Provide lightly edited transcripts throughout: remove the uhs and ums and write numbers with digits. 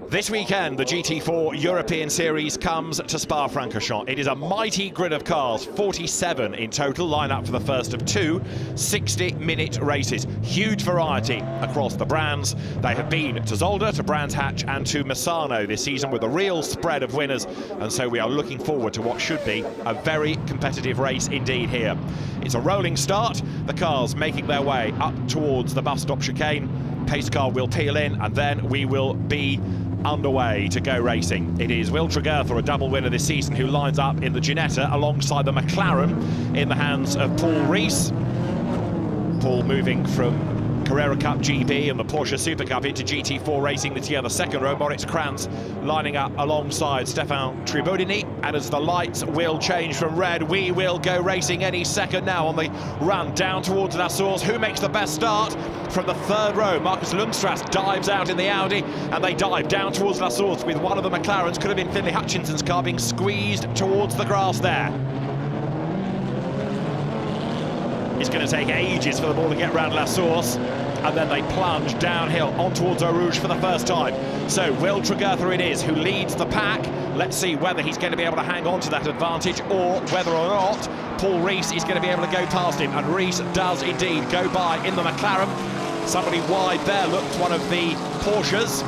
This weekend, the GT4 European Series comes to Spa-Francorchamps. It is a mighty grid of cars, 47 in total, line up for the first of two 60-minute races. Huge variety across the brands. They have been to Zolder, to Brands Hatch and to Misano this season with a real spread of winners, and so we are looking forward to what should be a very competitive race indeed here. It's a rolling start, the cars making their way up towards the bus stop chicane. Pace car will peel in and then we will be underway to go racing. It is Will Tregertha, a double winner this season, who lines up in the Ginetta alongside the McLaren in the hands of Paul Rees. Paul moving from Carrera Cup GB and the Porsche Super Cup into GT4 racing this year. The second row, Moritz lining up alongside Stephane TRIBAUDINI, and as the lights will change from red, we will go racing any second now on the run down towards La Source. Who makes the best start? From the third row, Marcus Lundstras dives out in the Audi, and they dive down towards La Source with one of the McLarens, could have been Finlay HUTCHINSON's car, being squeezed towards the grass there. It's going to take ages for the ball to get round La Source, and then they plunge downhill on towards Eau Rouge for the first time. So Will Tregertha it is who leads the pack. Let's see whether he's going to be able to hang on to that advantage or whether or not Paul Rees is going to be able to go past him. And Rees does indeed go by in the McLaren. Somebody wide there looked one of the Porsches.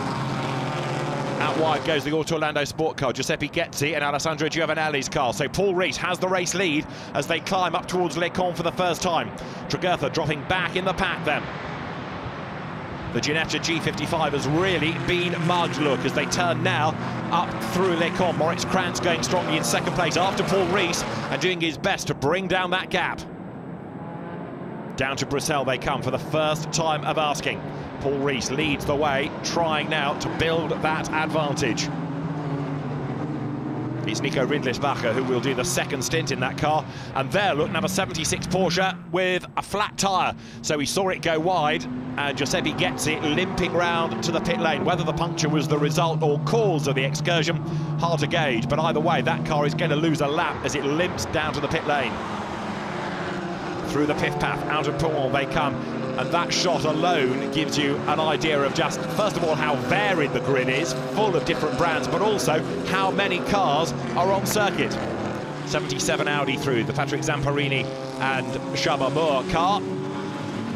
Out wide goes the Auto Orlando sport car, Giuseppe Getzi and Alessandro Giovanelli's car. So Paul Rees has the race lead as they climb up towards Les Cons for the first time. Tregertha dropping back in the pack then. The Ginetta G55 has really been mugged, look, as they turn now up through Les Cons. Moritz KRANZ going strongly in second place after Paul Rees and doing his best to bring down that gap. Down to Bruxelles they come for the first time of asking. Paul Rees leads the way, trying now to build that advantage. It's Nico Rindlisbacher who will do the second stint in that car. And there, look, number 76 Porsche with a flat tyre. So he saw it go wide, and Giuseppe Getzi limping round to the pit lane. Whether the puncture was the result or cause of the excursion, hard to gauge. But either way, that car is going to lose a lap as it limps down to the pit lane. Through the pith path, out of Pouen they come. And that shot alone gives you an idea of just, first of all, how varied the grid is, full of different brands, but also how many cars are on circuit. 77 Audi through, the Patrick Zamparini and Shaba Moore car.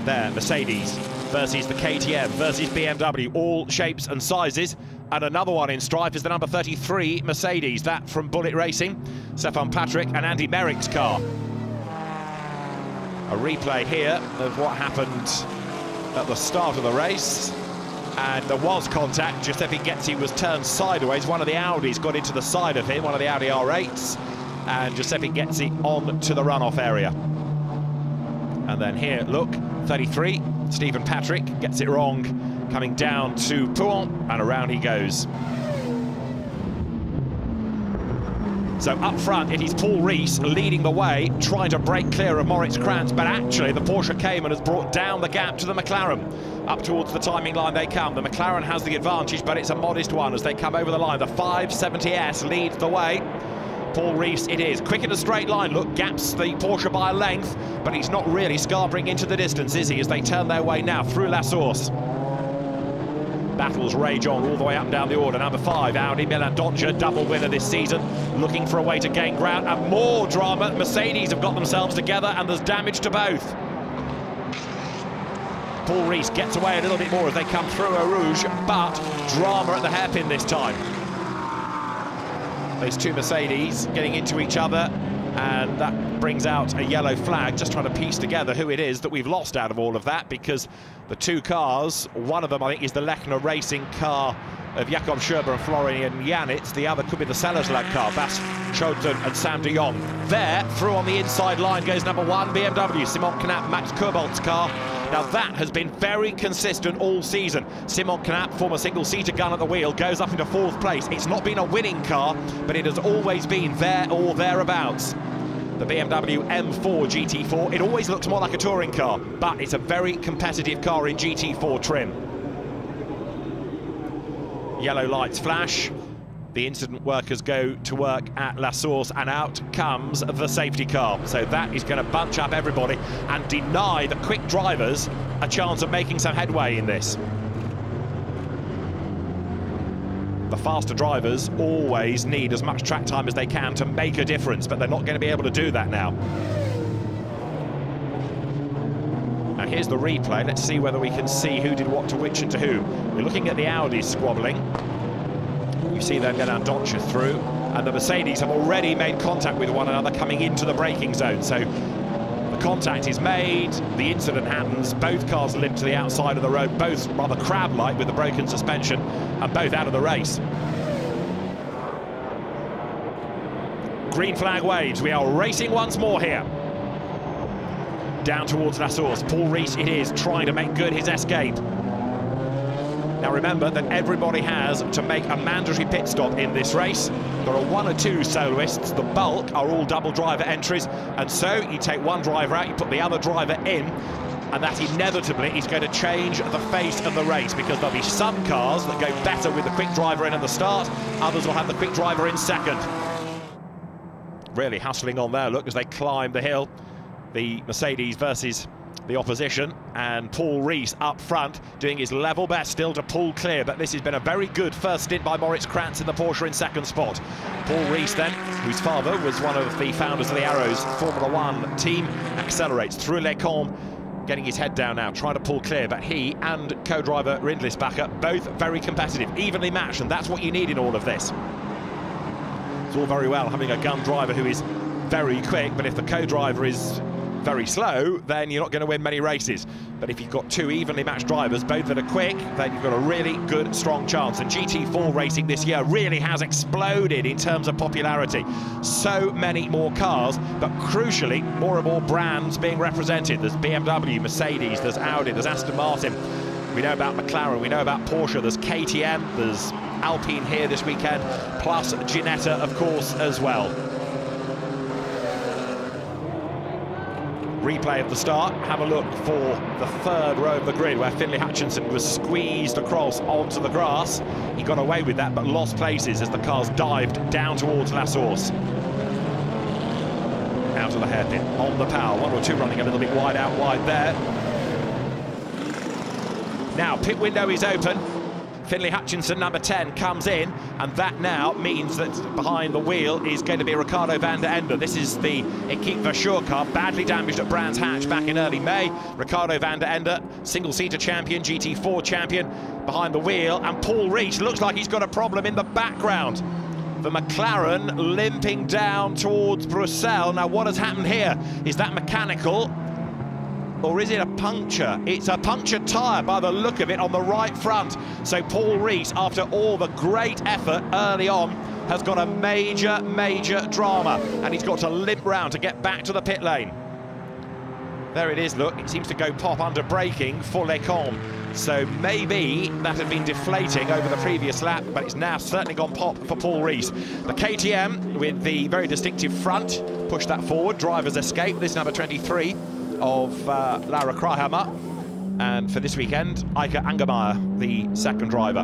There, Mercedes versus the KTM versus BMW, all shapes and sizes. And another one in strife is the number 33 Mercedes, that from Bullet Racing, Stefan Patrick and Andy Merrick's car. A replay here of what happened at the start of the race, and there was contact. Giuseppe Getzi was turned sideways. One of the Audis got into the side of him, one of the Audi R8s, and Giuseppe Getzi on to the runoff area. And then here, look, 33, Stephen Patrick gets it wrong, coming down to Pouen, and around he goes. So up front, it is Paul Rees leading the way, trying to break clear of Moritz KRANZ, but actually the Porsche Cayman has brought down the gap to the McLaren. Up towards the timing line they come. The McLaren has the advantage, but it's a modest one as they come over the line. The 570S leads the way. Paul Rees it is, quick in a straight line. Look, gaps the Porsche by a length, but he's not really scarpering into the distance, is he, as they turn their way now through La Source. Battles rage on all the way up and down the order. Number 5, Audi Milan Dodge, double winner this season, looking for a way to gain ground, and more drama. Mercedes have got themselves together, and there's damage to both. Paul Rees gets away a little bit more as they come through Eau Rouge, but drama at the hairpin this time. Those two Mercedes getting into each other, and that brings out a yellow flag, just trying to piece together who it is that we've lost out of all of that, because the two cars, one of them I think is the Lechner Racing car of Jakob Scherber and Florian Janitz, the other could be the Sellerslag car, Bas Schouten and Sam de Jong. There, through on the inside line goes number 1 BMW, Simon Knapp, Max Kobolt's car. Now that has been very consistent all season. Simon Knapp, former single-seater gun at the wheel, goes up into 4th place. It's not been a winning car, but it has always been there or thereabouts. The BMW M4 GT4, it always looks more like a touring car, but it's a very competitive car in GT4 trim. Yellow lights flash. The incident workers go to work at La Source, and out comes the safety car. So that is going to bunch up everybody and deny the quick drivers a chance of making some headway in this. The faster drivers always need as much track time as they can to make a difference, but they're not going to be able to do that now. Now here's the replay. Let's see whether we can see who did what to which and to whom. We're looking at the Audi squabbling. You see them get Andoncha through, and the Mercedes have already made contact with one another coming into the braking zone. So the contact is made, the incident happens, both cars limp to the outside of the road, both rather crab-like with the broken suspension, and both out of the race. Green flag waves, we are racing once more here. Down towards La Source, Paul Rees it is, trying to make good his escape. Now remember that everybody has to make a mandatory pit stop in this race. There are one or two soloists, the bulk are all double driver entries, and so you take one driver out, you put the other driver in, and that inevitably is going to change the face of the race, because there'll be some cars that go better with the quick driver in at the start, others will have the quick driver in second. Really hustling on there, look, as they climb the hill, the Mercedes versus the opposition, and Paul Rees up front doing his level best still to pull clear, but this has been a very good first stint by Moritz KRANZ in the Porsche in second spot. Paul Rees then, whose father was one of the founders of the Arrows Formula One team, accelerates through Les Combes, getting his head down now, trying to pull clear, but he and co-driver Rindlisbacher both very competitive, evenly matched, and that's what you need in all of this. It's all very well having a gun driver who is very quick, but if the co-driver is very slow, then you're not going to win many races. But if you've got two evenly matched drivers, both that are quick, then you've got a really good, strong chance. And GT4 racing this year really has exploded in terms of popularity. So many more cars, but crucially, more and more brands being represented. There's BMW, Mercedes, there's Audi, there's Aston Martin. We know about McLaren, we know about Porsche, there's KTM, there's Alpine here this weekend, plus Ginetta, of course, as well. Replay of the start, have a look for the third row of the grid where Finlay HUTCHINSON was squeezed across onto the grass. He got away with that but lost places as the cars dived down towards La Source. Out of the hairpin, on the power, one or two running a little bit wide out wide there. Now pit window is open. Finlay HUTCHINSON, number 10, comes in, and that now means that behind the wheel is going to be Ricardo Van Der Ende. This is the GT4 car, badly damaged at Brands Hatch back in early May. Ricardo Van Der Ende, single-seater champion, GT4 champion, behind the wheel, and Paul Rees looks like he's got a problem in the background. The McLaren limping down towards Bruxelles. Now what has happened here? Is that mechanical? Or is it a puncture? It's a punctured tyre by the look of it on the right front. So Paul Rees, after all the great effort early on, has got a major, major drama, and he's got to limp round to get back to the pit lane. There it is, look, it seems to go pop under braking for Les Combes. So maybe that had been deflating over the previous lap, but it's now certainly gone pop for Paul Rees. The KTM with the very distinctive front, push that forward, driver's escape, this number 23. Of Laura Krahammer, and for this weekend, Eike Angermeyer, the second driver.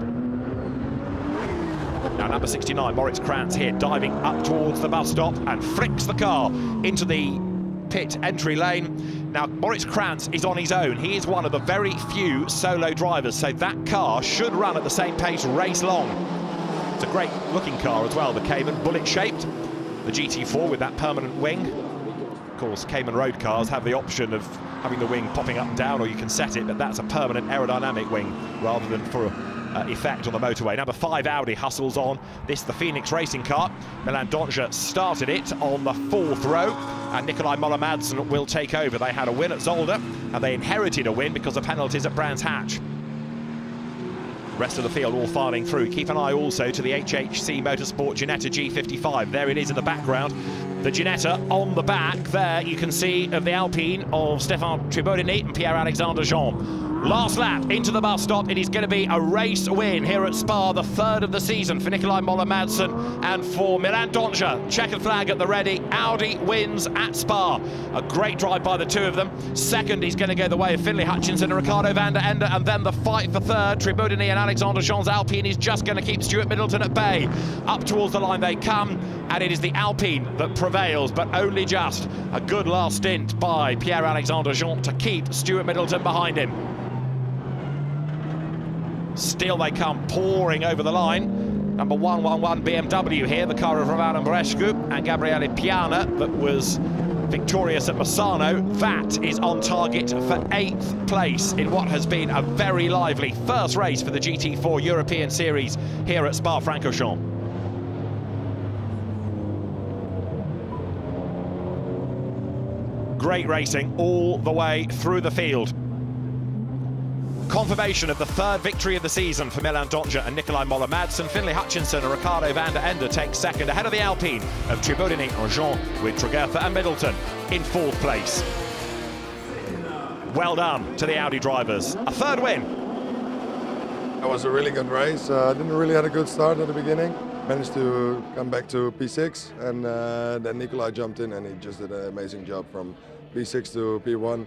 Now number 69, Moritz KRANZ here, diving up towards the bus stop and flicks the car into the pit entry lane. Now Moritz KRANZ is on his own. He is one of the very few solo drivers, so that car should run at the same pace race long. It's a great looking car as well, the Cayman, bullet shaped. The GT4 with that permanent wing. Of course, Cayman road cars have the option of having the wing popping up and down, or you can set it, but that's a permanent aerodynamic wing rather than for effect on the motorway. Number 5 Audi hustles on. This the Phoenix racing car. Milan Donja started it on the 4th row, and Nikolai Moller-Madsen will take over. They had a win at Zolder, and they inherited a win because of penalties at Brands Hatch. Rest of the field all filing through. Keep an eye also to the HHC Motorsport Ginetta G55. There it is in the background. The Ginetta on the back there, you can see of the Alpine of Stephane TRIBAUDINI and Pierre-Alexandre Jean. Last lap into the bus stop. It is going to be a race win here at Spa, the 3rd of the season for Nikolai Moller-Madsen and for Milan Donja. Checkered flag at the ready. Audi wins at Spa. A great drive by the two of them. Second is going to go the way of Finlay HUTCHINSON and Ricardo Van Der Ende, and then the fight for third. TRIBAUDINI and Alexandre Jean's Alpine is just going to keep Stuart Middleton at bay. Up towards the line they come, and it is the Alpine that prevails, but only just. A good last stint by Pierre-Alexandre Jean to keep Stuart Middleton behind him. Still they come pouring over the line. Number 111 BMW here, the car of Romano Brescu and Gabriele Piana that was victorious at Misano. That is on target for 8th place in what has been a very lively first race for the GT4 European Series here at Spa-Francorchamps. Great racing all the way through the field. Confirmation of the 3rd victory of the season for Milan Donja and Nicolai Moller-Madsen. Finlay HUTCHINSON and Ricardo Van Der Ende take 2nd, ahead of the Alpine of Tribaudini and Jean, with Tregertha and Middleton in 4th place. Well done to the Audi drivers. A 3rd win. It was a really good race. Didn't really have a good start at the beginning. Managed to come back to P6, and then Nicolai jumped in and he just did an amazing job from P6 to P1.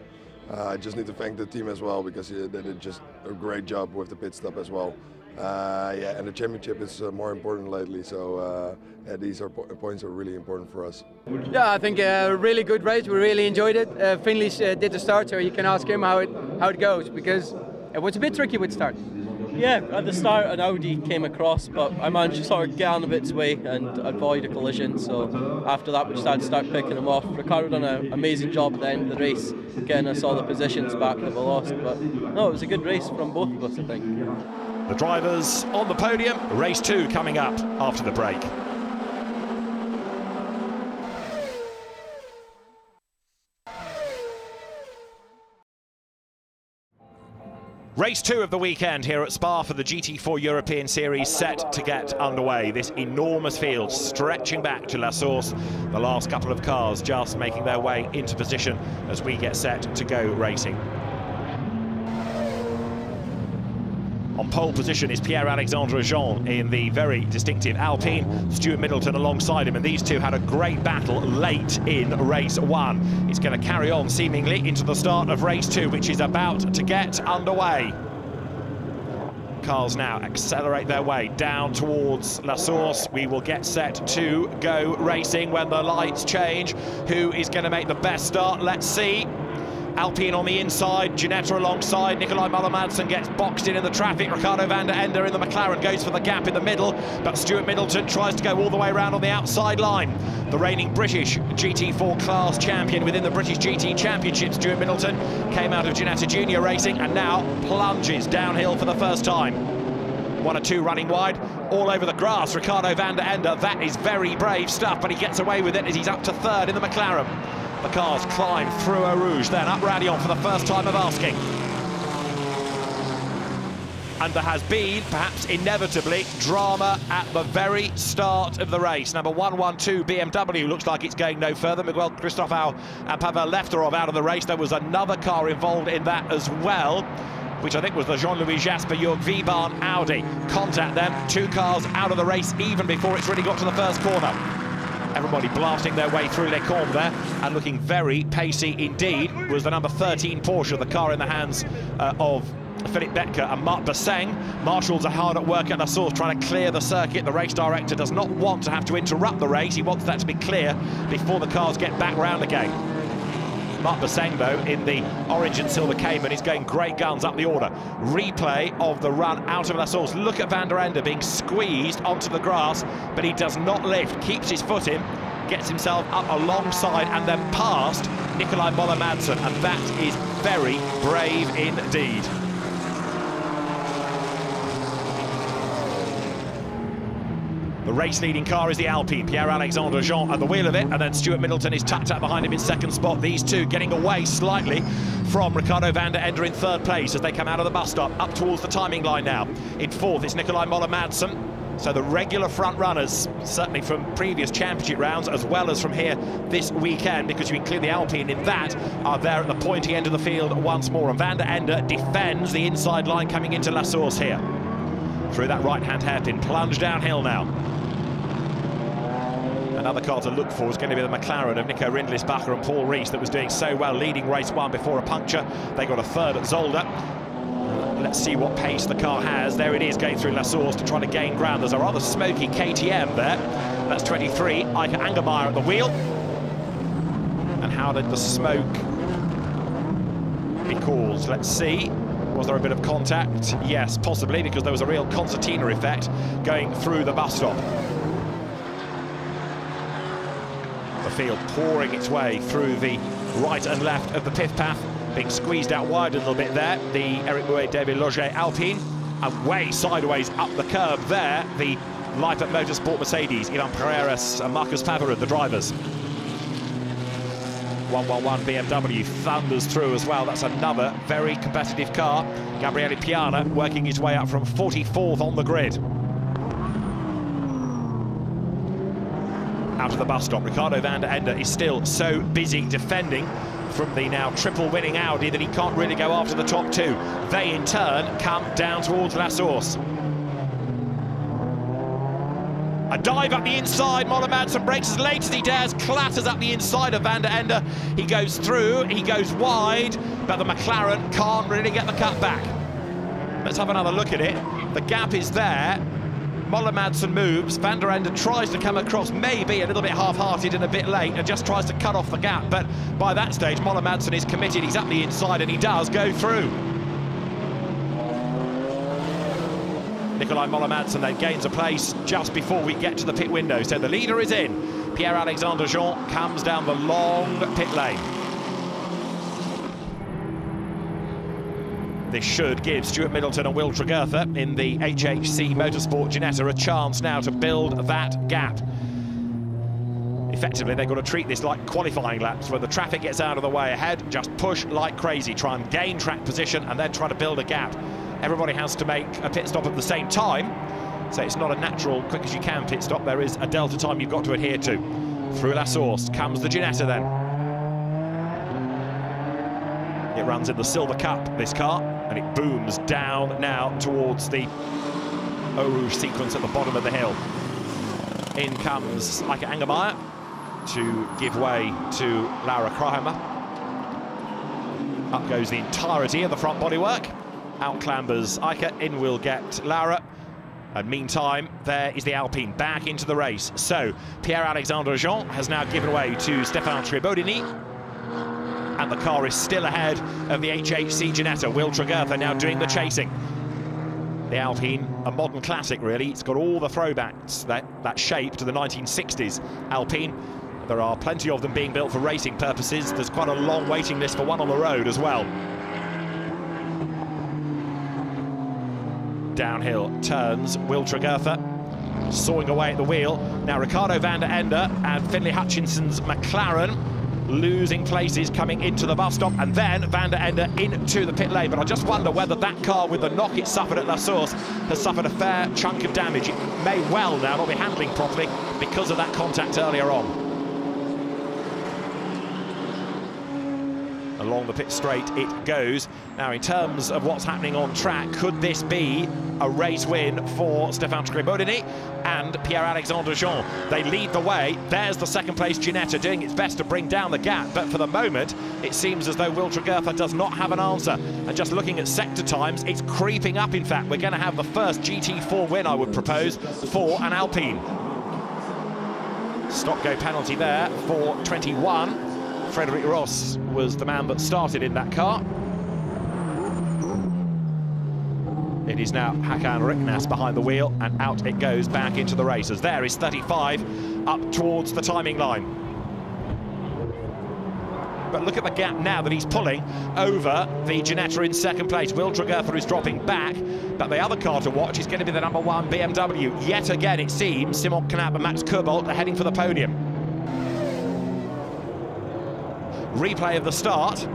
I just need to thank the team as well, because they did just a great job with the pit stop as well. Yeah, and the championship is more important lately, so yeah, these points are really important for us. Yeah, I think a really good race. We really enjoyed it. Finlay did the start, so you can ask him how it goes, because it was a bit tricky with start. Yeah, at the start an Audi came across, but I managed to sort of get out of its way and avoid a collision. So after that we decided to start picking them off. Ricardo done an amazing job at the end of the race, getting us all the positions back that we lost. But no, it was a good race from both of us, I think. The drivers on the podium, race 2 coming up after the break. Race 2 of the weekend here at Spa for the GT4 European Series set to get underway. This enormous field stretching back to La Source. The last couple of cars just making their way into position as we get set to go racing. On pole position is Pierre-Alexandre Jean in the very distinctive Alpine. Stuart Middleton alongside him, and these two had a great battle late in race 1. It's going to carry on seemingly into the start of race 2, which is about to get underway. Cars now accelerate their way down towards La Source. We will get set to go racing when the lights change. Who is going to make the best start? Let's see. Alpine on the inside, Ginetta alongside, Nicolai Moller-Madsen gets boxed in the traffic, Ricardo Van Der Ende in the McLaren goes for the gap in the middle, but Stuart Middleton tries to go all the way around on the outside line. The reigning British GT4 class champion within the British GT Championship, Stuart Middleton, came out of Ginetta Junior Racing and now plunges downhill for the first time. 1 or 2 running wide, all over the grass, Ricardo Van Der Ende. That is very brave stuff, but he gets away with it as he's up to 3rd in the McLaren. The cars climb through Eau Rouge, then up Radion for the first time of asking. And there has been, perhaps inevitably, drama at the very start of the race. Number 112 BMW looks like it's going no further. Miguel Cristofau and Pavel Lefterov out of the race. There was another car involved in that as well, which I think was the Jean-Louis Jasper Jörg Wiebahn Audi. Contact them, 2 cars out of the race even before it's really got to the first corner. Everybody blasting their way through Les Combes there and looking very pacey indeed was the number 13 Porsche, the car in the hands of Philippe Becker and Marc Basseng. Marshals are hard at work at La Source trying to clear the circuit. The race director does not want to have to interrupt the race. He wants that to be clear before the cars get back round again. Marc Basseng, though, in the orange and silver Cayman, is going great guns up the order. Replay of the run out of La Source. Look at Van Der Ende being squeezed onto the grass, but he does not lift, keeps his foot in, gets himself up alongside and then past Nicolai Moller-Madsen, and that is very brave indeed. The race-leading car is the Alpine, Pierre-Alexandre Jean at the wheel of it, and then Stuart Middleton is tucked up behind him in 2nd spot. These two getting away slightly from Ricardo Van Der Ende in 3rd place as they come out of the bus stop, up towards the timing line now. In 4th, it's Nicolai Moller-Madsen. So the regular front runners, certainly from previous championship rounds, as well as from here this weekend, because you include the Alpine in that, are there at the pointy end of the field once more. And Van Der Ende defends the inside line coming into La Source here. Through that right-hand hairpin, plunge downhill now. Another car to look for is going to be the McLaren of Nico Rindlisbacher and Paul Rees that was doing so well leading race 1 before a puncture. They got a 3rd at Zolder. Let's see what pace the car has. There it is going through La Source to try to gain ground. There's a rather smoky KTM there. That's 23, Eike Angermeyer at the wheel. And how did the smoke be caused? Let's see. Was there a bit of contact? Yes, possibly, because there was a real concertina effect going through the bus stop. The field pouring its way through the right and left of the pit path, being squeezed out wide a little bit there. The Eric Bouet David Loger Alpine, and way sideways up the curb there, the Lippert Motorsport Mercedes, Ivan Pereiras and Marcus Faverin, the drivers. 111 BMW thunders through as well. That's another very competitive car. Gabriele Piana working his way up from 44th on the grid. Out of the bus stop, Ricardo Van Der Ende is still so busy defending from the now triple winning Audi that he can't really go after the top two. They in turn come down towards La Source. A dive up the inside, Moller Madsen breaks as late as he dares, clatters up the inside of Van Der Ende. He goes through, he goes wide, but the McLaren can't really get the cut back. Let's have another look at it. The gap is there. Moller Madsen moves, Van Der Ende tries to come across, maybe a little bit half-hearted and a bit late, and just tries to cut off the gap, but by that stage Moller Madsen is committed, he's up the inside and he does go through. Nicolai Moller Madsen then gains a place just before we get to the pit window, so the leader is in. Pierre-Alexandre Jean comes down the long pit lane. This should give Stuart Middleton and Will Tregurtha in the HHC Motorsport Ginetta a chance now to build that gap. Effectively, they've got to treat this like qualifying laps, where the traffic gets out of the way ahead, just push like crazy, try and gain track position and then try to build a gap. Everybody has to make a pit stop at the same time, so it's not a natural quick as you can pit stop. There is a delta time you've got to adhere to. Through La Source comes the Ginetta then. It runs in the Silver Cup, this car, and it booms down now towards the Eau Rouge sequence at the bottom of the hill. In comes Eike Angermeyer to give way to Laura Kramer. Up goes the entirety of the front bodywork. Out clambers Eike, in will get Laura. And meantime, there is the Alpine back into the race. So Pierre-Alexandre Jean has now given way to Stephane Tribaudini, and the car is still ahead of the HHC Ginetta. Will Tregurtha now doing the chasing. The Alpine, a modern classic really. It's got all the throwbacks, that shape to the 1960s Alpine. There are plenty of them being built for racing purposes. There's quite a long waiting list for one on the road as well. Downhill turns, Will Tregurtha sawing away at the wheel. Now Ricardo Van Der Ende and Finlay HUTCHINSON's McLaren losing places coming into the bus stop, and then Van Der Ende into the pit lane. But I just wonder whether that car, with the knock it suffered at La Source, has suffered a fair chunk of damage. It may well now not be handling properly because of that contact earlier on. Along the pit straight it goes. Now, in terms of what's happening on track, could this be a race win for Stephane Tribaudini and Pierre-Alexandre Jean? They lead the way. There's the second place Ginetta doing its best to bring down the gap, but for the moment it seems as though Will Tregurtha does not have an answer. And just looking at sector times, it's creeping up. In fact, we're going to have the first GT4 win, I would propose, for an Alpine. Stop-go penalty there for 21. Frederic Ross was the man that started in that car. It is now Hakan Riknas behind the wheel, and out it goes back into the race. As there is 35 up towards the timing line. But look at the gap now that he's pulling over the Ginetta in second place. Will Tregurtha is dropping back, but the other car to watch is going to be the number 1 BMW. Yet again, it seems, Simon Knapp and Max Kobold are heading for the podium. Replay of the start.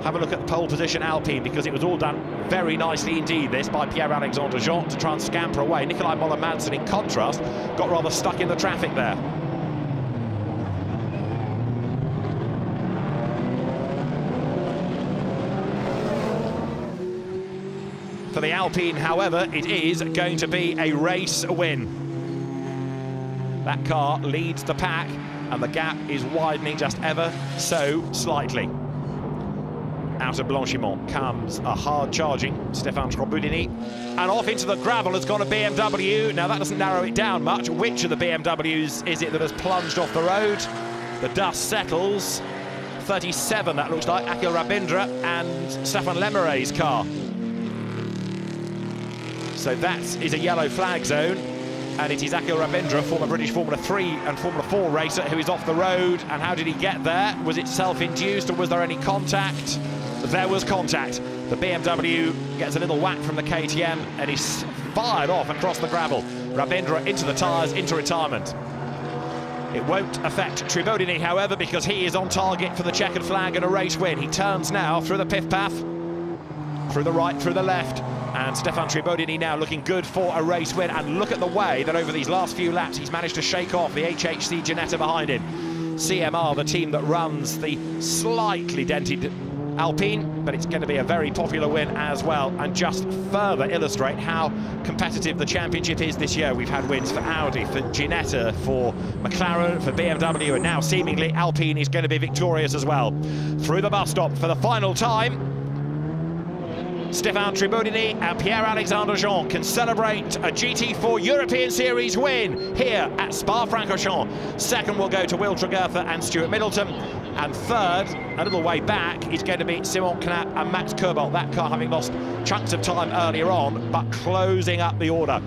Have a look at the pole position Alpine, because it was all done very nicely indeed, this, by Pierre-Alexandre Jean to try and scamper away. Nicolai Moller Madsen, in contrast, got rather stuck in the traffic there. For the Alpine, however, it is going to be a race win. That car leads the pack, and the gap is widening just ever so slightly. Out of Blanchimont comes a hard-charging Stephane Tribaudini, and off into the gravel has gone a BMW. Now, that doesn't narrow it down much. Which of the BMWs is it that has plunged off the road? The dust settles. 37, that looks like Akhil Rabindra and Stefan Lemere's car. So that is a yellow flag zone, and it is Ricardo Van Der ENDE, former British Formula 3 and Formula 4 racer, who is off the road. And how did he get there? Was it self-induced, or was there any contact? There was contact. The BMW gets a little whack from the KTM, and he's fired off across the gravel. Van Der ENDE into the tyres, into retirement. It won't affect Tribaudini, however, because he is on target for the checkered flag and a race win. He turns now through the pith path, through the right, through the left, and Stephane Tribaudini now looking good for a race win. And look at the way that over these last few laps he's managed to shake off the HHC Ginetta behind him. CMR, the team that runs the slightly dented Alpine, but it's going to be a very popular win as well, and just further illustrate how competitive the championship is this year. We've had wins for Audi, for Ginetta, for McLaren, for BMW, and now seemingly Alpine is going to be victorious as well. Through the bus stop for the final time, Stephane Tribaudini and Pierre-Alexandre Jean can celebrate a GT4 European Series win here at Spa-Francorchamps. Second will go to Will Tregertha and Stuart Middleton. And third, a little way back, is going to be Simon Knapp and Max Kobold. That car having lost chunks of time earlier on, but closing up the order.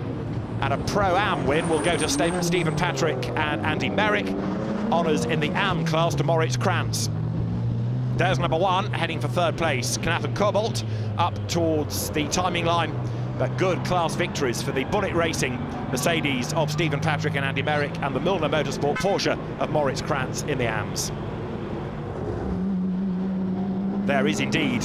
And a Pro-Am win will go to Stephen Patrick and Andy Merrick. Honours in the Am class to Moritz KRANZ. There's number one, heading for third place, Knapp and Kobold, up towards the timing line. But good class victories for the Bullet Racing Mercedes of Stephen Patrick and Andy Merrick, and the Milner Motorsport Porsche of Moritz KRANZ in the Ams. There is indeed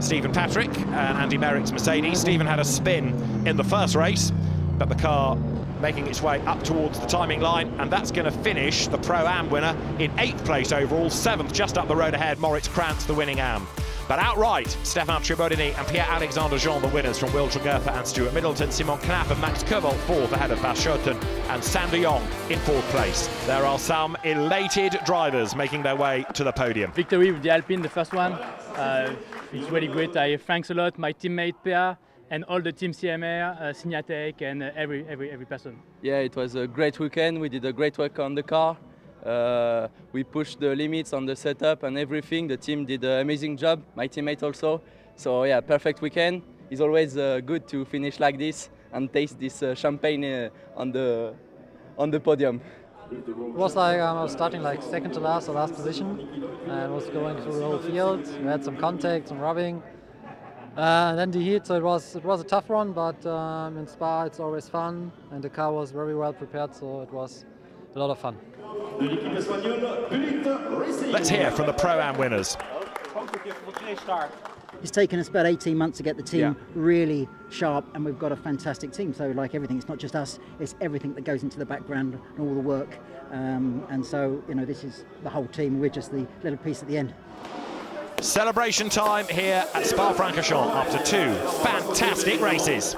Stephen Patrick and Andy Merrick's Mercedes. Stephen had a spin in the first race, but the car making its way up towards the timing line, and that's going to finish the Pro-Am winner in 8th place overall, 7th just up the road ahead, Moritz KRANZ, the winning Am. But outright, Stephane Tribaudini and Pierre-Alexandre Jean, the winners from Will Tregertha and Stuart Middleton. Simon Knapp and Max Kobold 4th ahead of Bas Schoten, and Sander Jong in 4th place. There are some elated drivers making their way to the podium. Victory with the Alpine, the first one. It's really great. I thanks a lot my teammate Pea and all the team CMR, Signatec, and every person. Yeah, it was a great weekend. We did a great work on the car. We pushed the limits on the setup and everything. The team did an amazing job, my teammate also. So yeah, perfect weekend. It's always good to finish like this and taste this champagne on the podium. It was like I was starting like second to last or last position, and was going through the whole field. We had some contact, some rubbing. And then the heat, so it was a tough one, but in Spa it's always fun, and the car was very well prepared, so it was a lot of fun. Let's hear from the Pro-Am winners. It's taken us about 18 months to get the team really sharp, and we've got a fantastic team. So like everything, it's not just us, it's everything that goes into the background and all the work. And so, you know, this is the whole team. We're just the little piece at the end. Celebration time here at Spa-Francorchamps after 2 fantastic races.